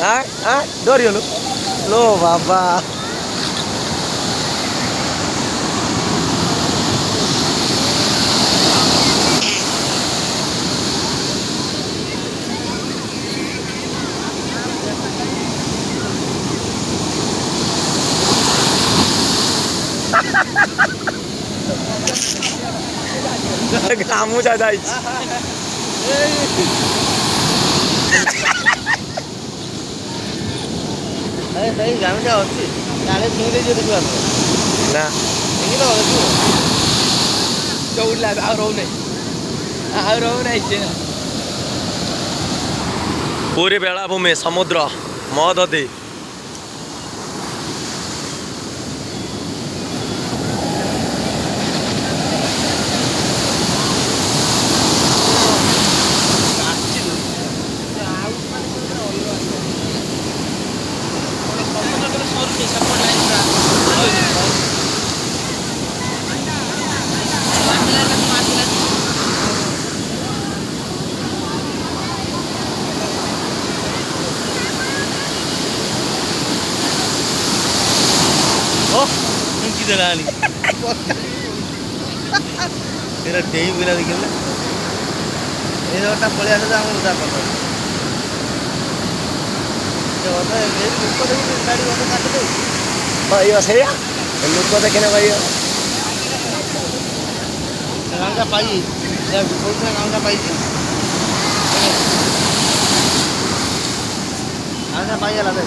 डोरी लो बाबा कामू जा जाई सही गामिटा अच्छी काले फिंगे जो देखो ना फिंगे तो देखो चौला आ रो नहीं पूरी बेलाभूमि समुद्र महोदधि तेरा डेई बिना देखिए ये रोटा पड़े आसे तो हम उदा कर दो ये होता है ये लुक को देखो गाड़ी होता काट दे भाई से लुक को देखने भाई गांव का पाई या बहुत ना गांव का पाई गांव का पाई वाला दे